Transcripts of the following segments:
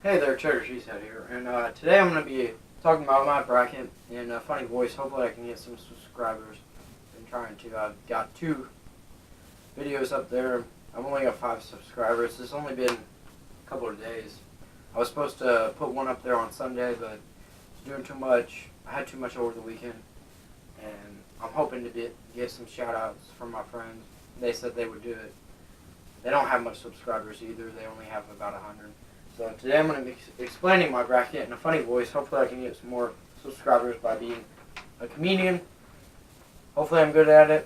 Hey there, Cheddar Cheesehead here, and today I'm going to be talking about my bracket in a funny voice. Hopefully I can get some subscribers. I'm trying to. I've got 2 videos up there. I've only got 5 subscribers. It's only been a couple of days. I was supposed to put one up there on Sunday, but it's doing too much. I had too much over the weekend, and I'm hoping to get some shout-outs from my friends. They said they would do it. They don't have much subscribers either. They only have about 100. So today I'm going to be explaining my bracket in a funny voice. Hopefully I can get some more subscribers by being a comedian. Hopefully I'm good at it.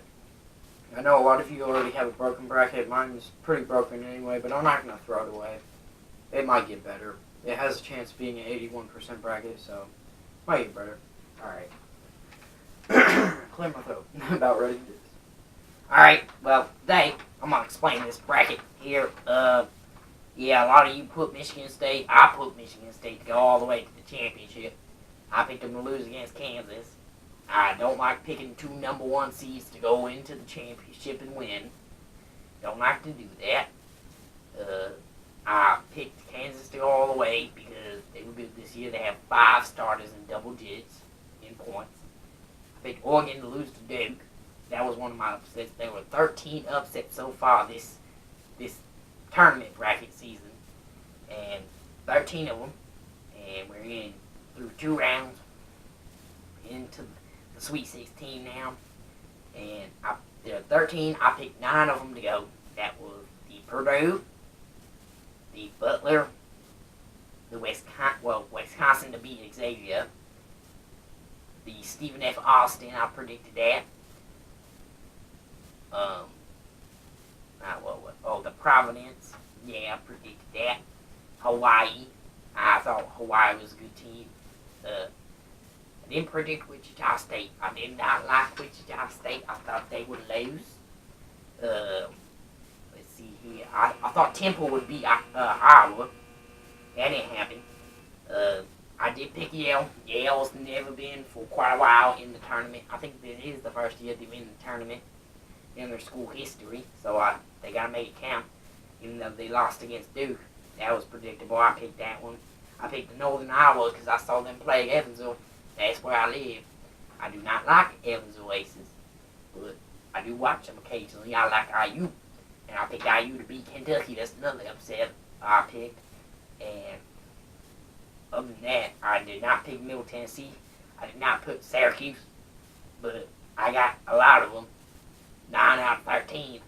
I know a lot of you already have a broken bracket. Mine's pretty broken anyway, but I'm not going to throw it away. It might get better. It has a chance of being an 81% bracket, so it might get better. Alright. Clear my throat. About ready to do this. Alright, well, today I'm going to explain this bracket here. Yeah, a lot of you put Michigan State. I put Michigan State to go all the way to the championship. I picked them to lose against Kansas. I don't like picking 2 number 1 seeds to go into the championship and win. Don't like to do that. I picked Kansas to go all the way because they were good this year. They have 5 starters in double digits in points. I picked Oregon to lose to Duke. That was one of my upsets. There were 13 upsets so far this tournament bracket season, and 13 of them, and we're in through 2 rounds into the Sweet 16 now, and there are 13. I picked 9 of them to go. That was the Purdue, the Butler, the Wisconsin to beat Xavier, the Stephen F. Austin. I predicted that. The Providence. Yeah, I predicted that. Hawaii. I thought Hawaii was a good team. I didn't predict Wichita State. I did not like Wichita State. I thought they would lose. Let's see here. I thought Temple would beat Iowa. That didn't happen. I did pick Yale. Yale's never been for quite a while in the tournament. I think this is the first year they've been in the tournament in their school history, so they gotta make it count. Even though they lost against Duke, that was predictable. I picked that one. I picked the Northern Iowa because I saw them play Evansville. That's where I live. I do not like Evansville Aces, but I do watch them occasionally. I like IU, and I picked IU to beat Kentucky. That's another upset I picked. And other than that, I did not pick Middle Tennessee. I did not put Syracuse, but I got a lot of them. 9 out of 13.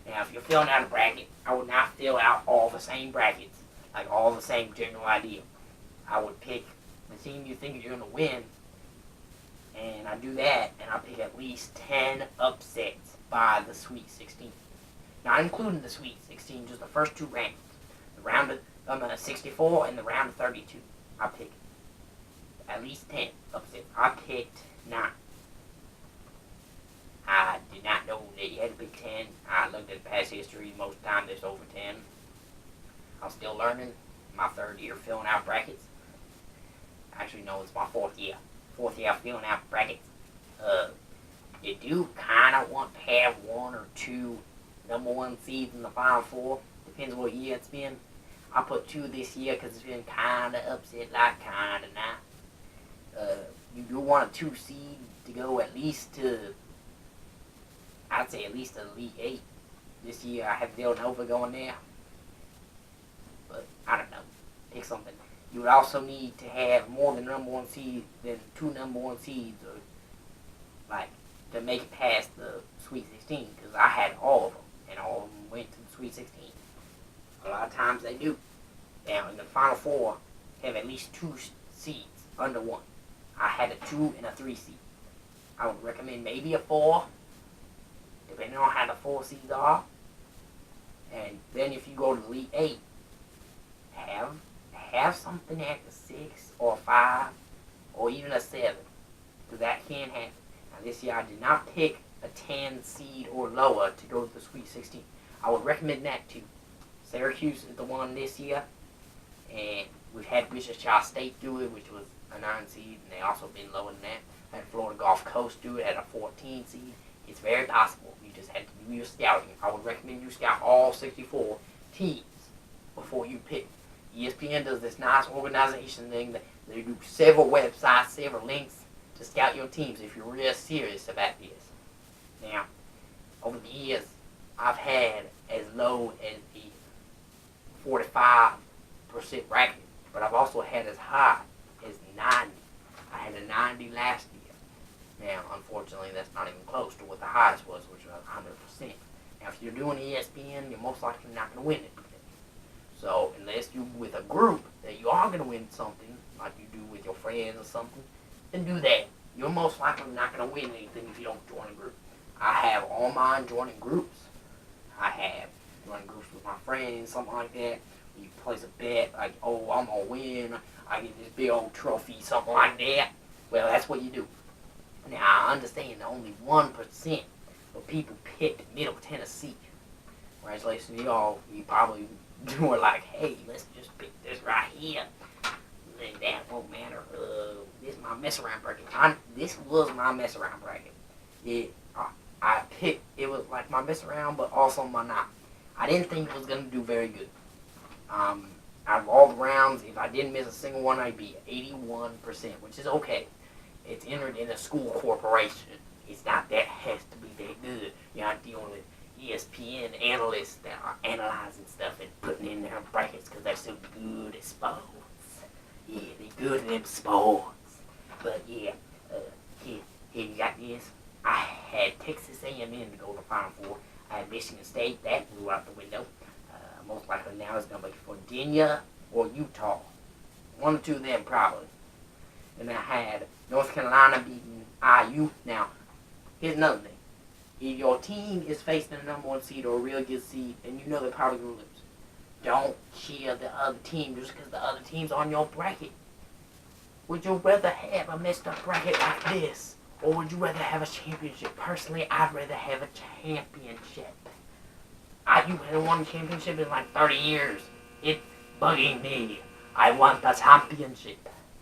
Now, if you're filling out a bracket, I would not fill out all the same brackets, like all the same general idea. I would pick the team you think you're going to win, and I do that, and I pick at least 10 upsets by the Sweet 16. Not including the Sweet 16, just the first 2 rounds. The round of 64 and the round of 32. I pick at least 10 upsets. I picked 9. I did not know that you had to pick 10. I looked at past history. Most of the time there's over 10. I'm still learning. My 3rd year filling out brackets. Actually, no, it's my 4th year. 4th year filling out brackets. You do kind of want to have 1 or 2 number 1 seeds in the Final 4. Depends what year it's been. I put 2 this year because it's been kind of upset, like kind of not. You do want a 2 seed to go at least to, I'd say at least the Elite 8. This year I have Villanova going there. But I don't know. Pick something. You would also need to have more than number 1 seed than 2 number 1 seeds, or like to make it past the Sweet 16. Because I had all of them, and all of them went to the Sweet 16. A lot of times they do. Now in the Final 4, have at least 2 seeds under 1. I had a 2 and a 3 seed. I would recommend maybe a 4. Depending on how the 4 seeds are. And then if you go to the Elite 8, have something at the 6 or 5 or even a 7. Because that can happen. Now this year I did not pick a 10 seed or lower to go to the Sweet 16. I would recommend that too. Syracuse is the one this year. And we've had Wichita State do it, which was a 9 seed. And they also been lower than that. I had Florida Gulf Coast do it at a 14 seed. It's very possible. You just have to do your scouting. I would recommend you scout all 64 teams before you pick. ESPN does this nice organization thing that they do several websites, several links to scout your teams if you're real serious about this. Now, over the years, I've had as low as the 45% bracket, but I've also had as high as 90. I had a 90 last year. Now, unfortunately, that's not even close to what the highest was, which was 100%. Now, if you're doing ESPN, you're most likely not going to win it. So, unless you're with a group that you are going to win something, like you do with your friends or something, then do that. You're most likely not going to win anything if you don't join a group. I have all mine joining groups. I have joining groups with my friends, something like that. You place a bet, like, oh, I'm going to win. I get this big old trophy, something like that. Well, that's what you do. Now, I understand that only 1% of people picked Middle Tennessee. Congratulations to y'all. You probably were like, hey, let's just pick this right here. Then that won't matter. This is my mess around bracket. This was my mess around bracket. I picked, it was like my mess around, but also my not. I didn't think it was going to do very good. Out of all the rounds, if I didn't miss a single one, I'd be 81%, which is okay. It's entered in a school corporation. It's not that has to be that good. You're not dealing with ESPN analysts that are analyzing stuff and putting in their brackets because they're so good at sports. Yeah, they're good at them sports. But yeah, here you got this. I had Texas A&M to go to the Final Four. I had Michigan State. That blew out the window. Most likely now it's going to be Virginia or Utah. One or two of them probably. And I had North Carolina beating IU. Now, here's another thing. If your team is facing a number one seed or a real good seed, and you know they're probably going to lose, don't cheer the other team just because the other team's on your bracket. Would you rather have a messed up bracket like this, or would you rather have a championship? Personally, I'd rather have a championship. IU hasn't won a championship in like 30 years. It's bugging me. I want the championship.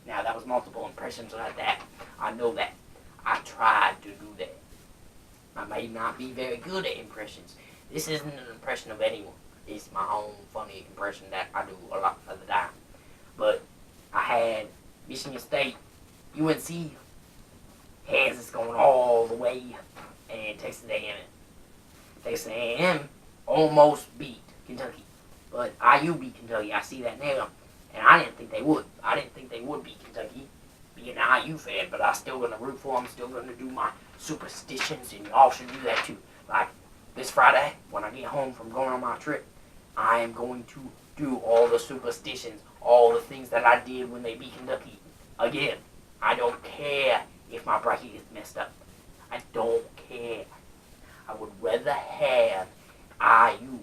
Now, that was multiple impressions like that. I know that. I tried to do that. I may not be very good at impressions. This isn't an impression of anyone. It's my own funny impression that I do a lot of the time. But I had Michigan State, UNC, Kansas going all the way, and Texas A&M. Texas A&M almost beat Kentucky. But IU beat Kentucky. I see that now. And I didn't think they would. I didn't think they would beat Kentucky, being an IU fan, but I'm still going to root for them. I'm still going to do my superstitions, and y'all should do that too. Like, this Friday, when I get home from going on my trip, I am going to do all the superstitions, all the things that I did when they beat Kentucky. Again, I don't care if my bracket gets messed up. I don't care. I would rather have IU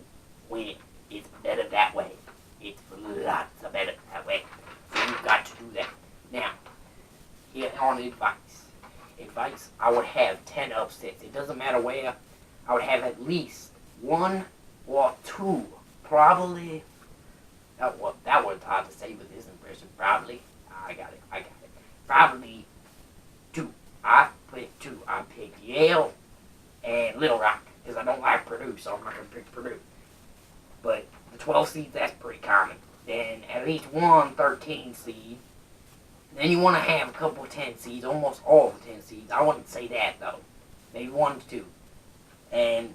win. It's better that way. It's lots of better that way. So you've got to do that. Now, here on advice. Advice, I would have 10 upsets. It doesn't matter where. I would have at least 1 or 2. Probably. That was hard to say with this impression. Probably. I got it. Probably 2. I picked 2. I picked Yale and Little Rock. Because I don't like Purdue, so I'm not going to pick Purdue. But the 12 seeds, that's pretty common. Then at least one 13 seed. Then you want to have a couple of 10 seeds, almost all the 10 seeds. I wouldn't say that, though. Maybe 1 to 2. And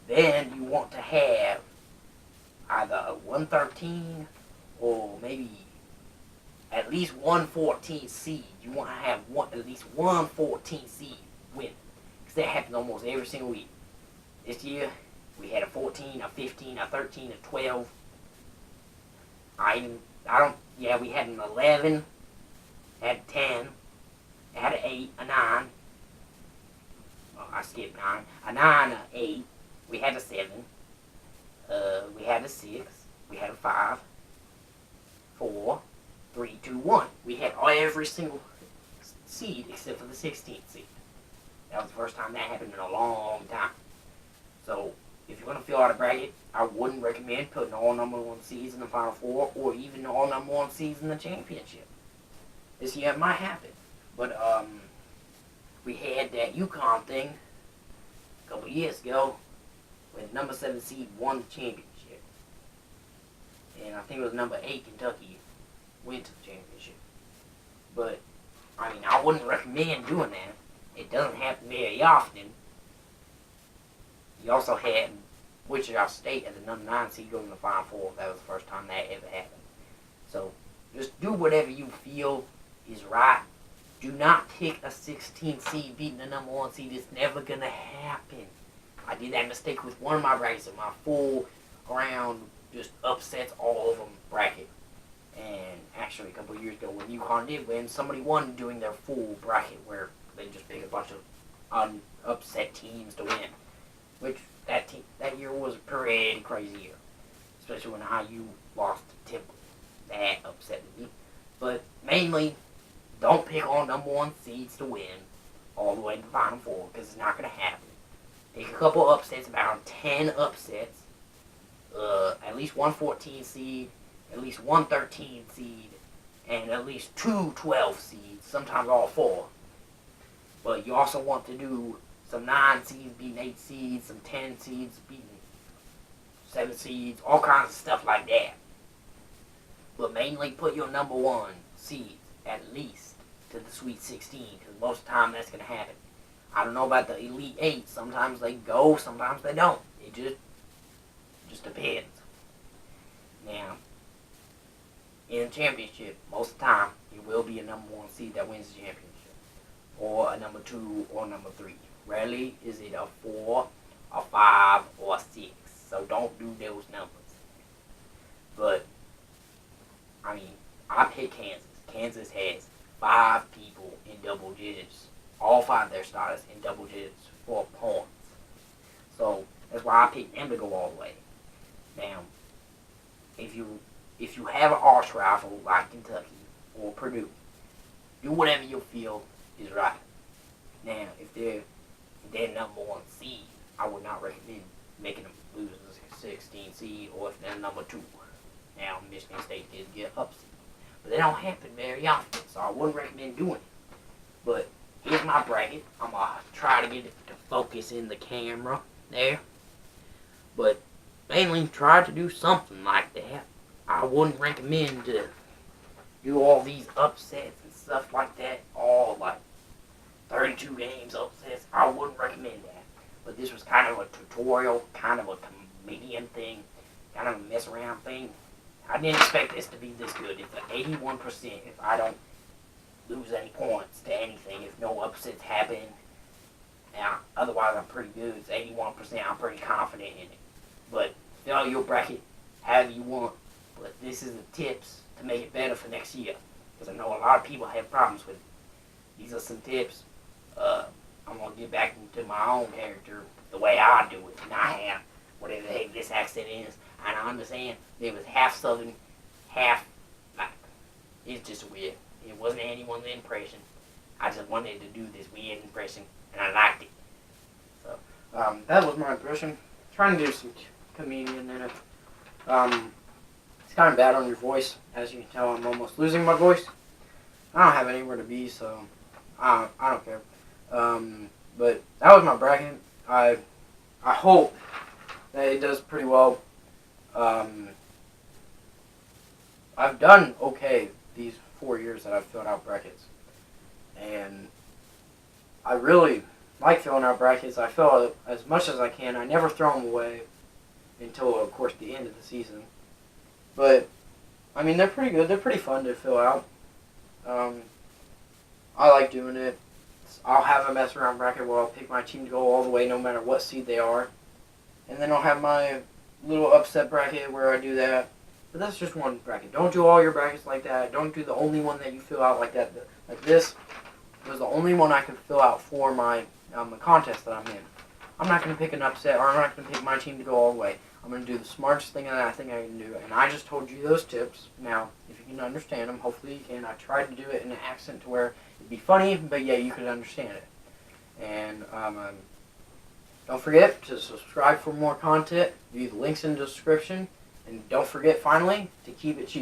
then you want to have either a 113 or maybe at least 114 seed. You want to have at least 114 seed win. Because that happens almost every single week. This year, we had a 14, a 15, a 13, a 12. We had an 11, had a 10, had an 8, a 9. Well, I skipped 9. A 9, a 8. We had a 7. We had a 6. We had a 5. 4, 3, 2, 1. We had every single seed except for the 16th seed. That was the first time that happened in a long time. So, if you're going to fill out a bracket, I wouldn't recommend putting all number 1 seeds in the Final Four or even all number 1 seeds in the championship. This year it might happen. But, we had that UConn thing a couple years ago when number 7 seed won the championship. and I think it was number 8 Kentucky went to the championship. But I mean, I wouldn't recommend doing that. It doesn't happen very often. You also had Wichita State as the number 9 seed going to the Final Four. That was the first time that ever happened. So just do whatever you feel is right. Do not pick a 16 seed beating the number 1 seed. It's never going to happen. I did that mistake with one of my brackets in my full round, just upsets all of them bracket. And actually, a couple of years ago, when UConn did win, somebody won doing their full bracket where they just pick a bunch of upset teams to win. Which that year was a pretty crazy year, especially when IU lost to Temple. That upset me. But mainly, don't pick all number 1 seeds to win all the way to the Final Four, because it's not going to happen. Pick a couple upsets, about 10 upsets. At least one 14 seed, at least one 13 seed, and at least 2 12 seeds, sometimes all 4. But you also want to do some 9 seeds beating 8 seeds, some 10 seeds beating 7 seeds, all kinds of stuff like that. But mainly put your number 1 seeds at least to the Sweet 16, because most of the time that's going to happen. I don't know about the Elite 8. Sometimes they go, sometimes they don't. It just depends. Now, in the championship, most of the time, it will be a number 1 seed that wins the championship. Or a number 2 or number 3. Rarely is it a 4, a 5, or a 6. So don't do those numbers. But, I mean, I picked Kansas. Kansas has 5 people in double digits. All 5 of their starters in double digits for points. So, that's why I picked them to go all the way. Now, if you have an arch rival like Kentucky or Purdue, do whatever you feel is right. Now, if they're number 1 seed, I would not recommend making them lose the 16 seed, or if they're number 2. Now, Michigan State did get upset. But they don't happen very often, so I wouldn't recommend doing it. But here's my bracket. I'm going to try to get it to focus in the camera there. But mainly try to do something like that. I wouldn't recommend to do all these upsets and stuff like that. All like 32 games upsets. I wouldn't recommend that. But this was kind of a tutorial, kind of a comedian thing, kind of a mess around thing. I didn't expect this to be this good. It's an 81% if I don't lose any points to anything, if no upsets happen. Now, otherwise I'm pretty good. It's 81%. I'm pretty confident in it. But fill your bracket however you want. But this is the tips to make it better for next year. Because I know a lot of people have problems with it. These are some tips. I'm going to get back into my own character the way I do it. And I have whatever the heck this accent is. And I understand it was half Southern, half like, it's just weird. It wasn't anyone's impression. I just wanted to do this weird impression, and I liked it. So, that was my impression. Trying to do some comedian in it. It's kind of bad on your voice. As you can tell, I'm almost losing my voice. I don't have anywhere to be, so I don't care. But that was my bracket. I hope that it does pretty well. I've done okay these 4 years that I've filled out brackets, and I really like filling out brackets. I fill out as much as I can. I never throw them away until, of course, the end of the season. But I mean, they're pretty good. They're pretty fun to fill out. I like doing it. I'll have a mess around bracket where I'll pick my team to go all the way no matter what seed they are, and then I'll have my little upset bracket where I do that. But that's just one bracket. Don't do all your brackets like that. Don't do the only one that you fill out like that. Like this was the only one I could fill out for my contest that I'm in. I'm not going to pick an upset, or I'm not going to pick my team to go all the way. I'm going to do the smartest thing that I think I can do. And I just told you those tips. Now, if you can understand them, hopefully you can. I tried to do it in an accent to where it'd be funny, but yeah, you could understand it. And don't forget to subscribe for more content. View the links in the description. And don't forget, finally, to keep it cheap.